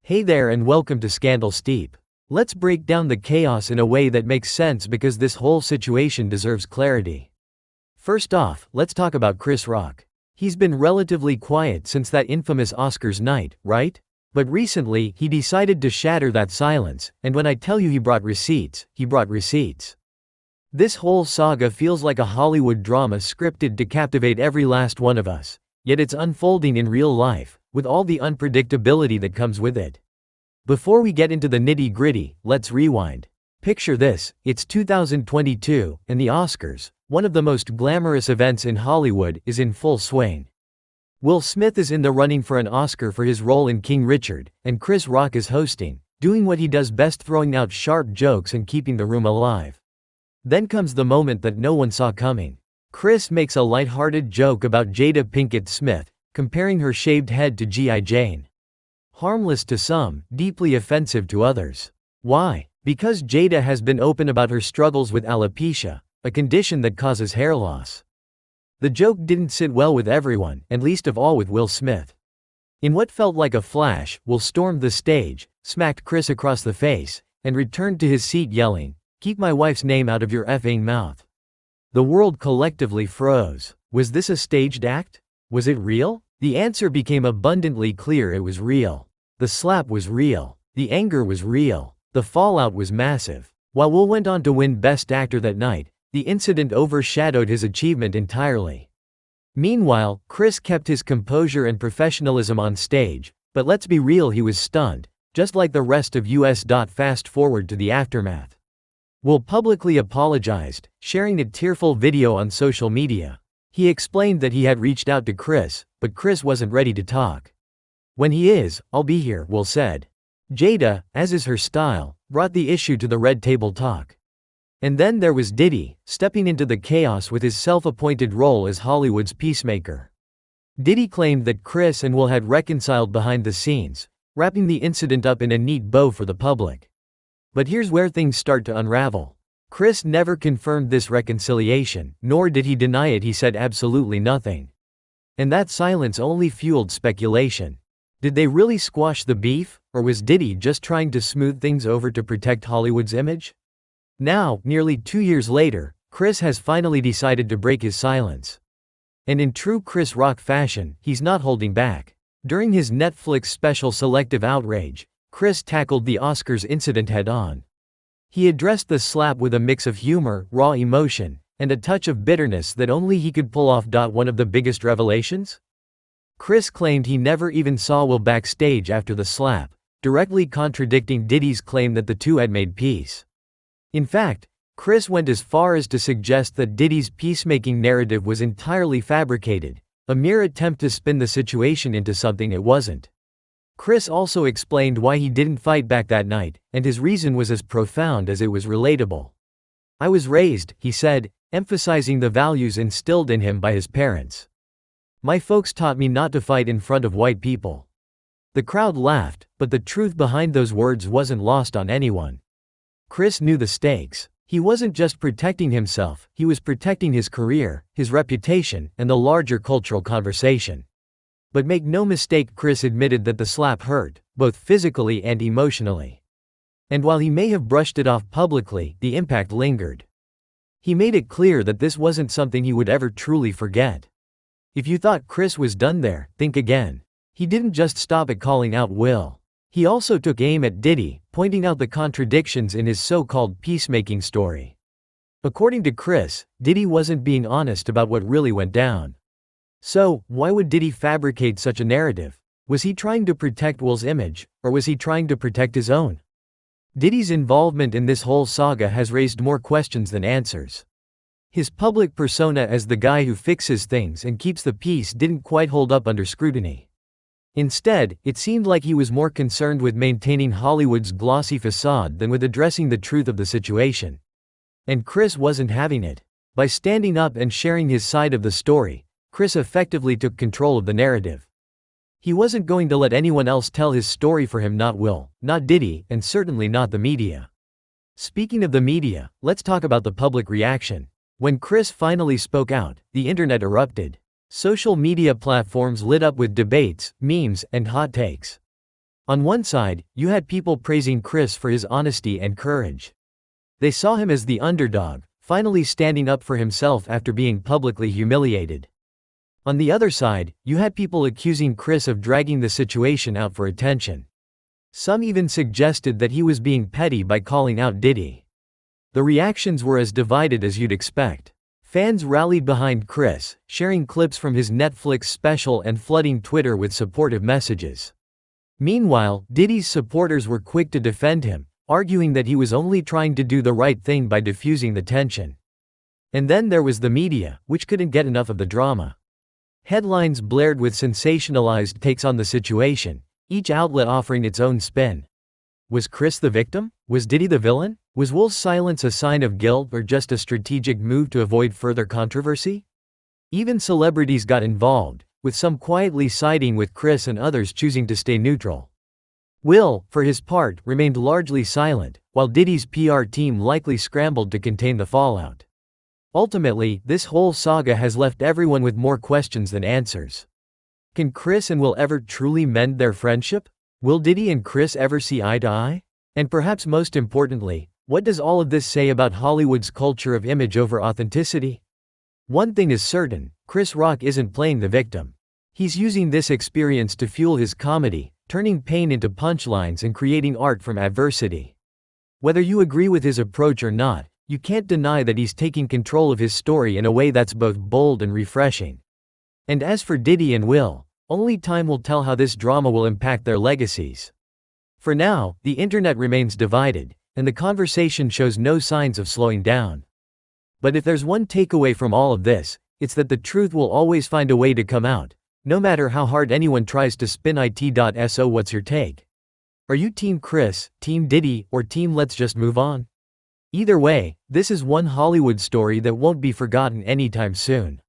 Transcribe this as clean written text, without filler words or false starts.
Hey there and welcome to Scandal Steep. Let's break down the chaos in a way that makes sense because this whole situation deserves clarity. First off, let's talk about Chris Rock. He's been relatively quiet since that infamous Oscars night, right? But recently, he decided to shatter that silence, and when I tell you he brought receipts, he brought receipts. This whole saga feels like a Hollywood drama scripted to captivate every last one of us, yet it's unfolding in real life, with all the unpredictability that comes with it. Before we get into the nitty-gritty, let's rewind. Picture this, it's 2022, and the Oscars, one of the most glamorous events in Hollywood, is in full swing. Will Smith is in the running for an Oscar for his role in King Richard, and Chris Rock is hosting, doing what he does best, throwing out sharp jokes and keeping the room alive. Then comes the moment that no one saw coming. Chris makes a lighthearted joke about Jada Pinkett Smith, comparing her shaved head to G.I. Jane. Harmless to some, deeply offensive to others. Why? Because Jada has been open about her struggles with alopecia, a condition that causes hair loss. The joke didn't sit well with everyone, and least of all with Will Smith. In what felt like a flash, Will stormed the stage, smacked Chris across the face, and returned to his seat yelling, "Keep my wife's name out of your effing mouth." The world collectively froze. Was this a staged act? Was it real? The answer became abundantly clear: it was real. The slap was real. The anger was real. The fallout was massive. While Will went on to win Best Actor that night, the incident overshadowed his achievement entirely. Meanwhile, Chris kept his composure and professionalism on stage, but let's be real, he was stunned, just like the rest of US. Fast forward to the aftermath. Will publicly apologized, sharing a tearful video on social media. He explained that he had reached out to Chris, but Chris wasn't ready to talk. "When he is, I'll be here," Will said. Jada, as is her style, brought the issue to the red table talk. And then there was Diddy, stepping into the chaos with his self-appointed role as Hollywood's peacemaker. Diddy claimed that Chris and Will had reconciled behind the scenes, wrapping the incident up in a neat bow for the public. But here's where things start to unravel. Chris never confirmed this reconciliation, nor did he deny it. He said absolutely nothing. And that silence only fueled speculation. Did they really squash the beef, or was Diddy just trying to smooth things over to protect Hollywood's image? Now, nearly 2 years later, Chris has finally decided to break his silence. And in true Chris Rock fashion, he's not holding back. During his Netflix special Selective Outrage, Chris tackled the Oscars incident head-on. He addressed the slap with a mix of humor, raw emotion, and a touch of bitterness that only he could pull off. One of the biggest revelations? Chris claimed he never even saw Will backstage after the slap, directly contradicting Diddy's claim that the two had made peace. In fact, Chris went as far as to suggest that Diddy's peacemaking narrative was entirely fabricated, a mere attempt to spin the situation into something it wasn't. Chris also explained why he didn't fight back that night, and his reason was as profound as it was relatable. "I was raised," he said, emphasizing the values instilled in him by his parents. "My folks taught me not to fight in front of white people." The crowd laughed, but the truth behind those words wasn't lost on anyone. Chris knew the stakes. He wasn't just protecting himself, he was protecting his career, his reputation, and the larger cultural conversation. But make no mistake, Chris admitted that the slap hurt, both physically and emotionally. And while he may have brushed it off publicly, the impact lingered. He made it clear that this wasn't something he would ever truly forget. If you thought Chris was done there, think again. He didn't just stop at calling out Will. He also took aim at Diddy, pointing out the contradictions in his so-called peacemaking story. According to Chris, Diddy wasn't being honest about what really went down. So, why would Diddy fabricate such a narrative? Was he trying to protect Will's image, or was he trying to protect his own? Diddy's involvement in this whole saga has raised more questions than answers. His public persona as the guy who fixes things and keeps the peace didn't quite hold up under scrutiny. Instead, it seemed like he was more concerned with maintaining Hollywood's glossy facade than with addressing the truth of the situation. And Chris wasn't having it. By standing up and sharing his side of the story, Chris effectively took control of the narrative. He wasn't going to let anyone else tell his story for him, not Will, not Diddy, and certainly not the media. Speaking of the media, let's talk about the public reaction. When Chris finally spoke out, the internet erupted. Social media platforms lit up with debates, memes, and hot takes. On one side, you had people praising Chris for his honesty and courage. They saw him as the underdog, finally standing up for himself after being publicly humiliated. On the other side, you had people accusing Chris of dragging the situation out for attention. Some even suggested that he was being petty by calling out Diddy. The reactions were as divided as you'd expect. Fans rallied behind Chris, sharing clips from his Netflix special and flooding Twitter with supportive messages. Meanwhile, Diddy's supporters were quick to defend him, arguing that he was only trying to do the right thing by diffusing the tension. And then there was the media, which couldn't get enough of the drama. Headlines blared with sensationalized takes on the situation, each outlet offering its own spin. Was Chris the victim? Was Diddy the villain? Was Will's silence a sign of guilt or just a strategic move to avoid further controversy? Even celebrities got involved, with some quietly siding with Chris and others choosing to stay neutral. Will, for his part, remained largely silent, while Diddy's PR team likely scrambled to contain the fallout. Ultimately, this whole saga has left everyone with more questions than answers. Can Chris and Will ever truly mend their friendship? Will Diddy and Chris ever see eye to eye? And perhaps most importantly, what does all of this say about Hollywood's culture of image over authenticity? One thing is certain, Chris Rock isn't playing the victim. He's using this experience to fuel his comedy, turning pain into punchlines and creating art from adversity. Whether you agree with his approach or not, you can't deny that he's taking control of his story in a way that's both bold and refreshing. And as for Diddy and Will, only time will tell how this drama will impact their legacies. For now, the internet remains divided, and the conversation shows no signs of slowing down. But if there's one takeaway from all of this, it's that the truth will always find a way to come out, no matter how hard anyone tries to spin it. So what's your take? Are you Team Chris, Team Diddy, or Team Let's Just Move On? Either way, this is one Hollywood story that won't be forgotten anytime soon.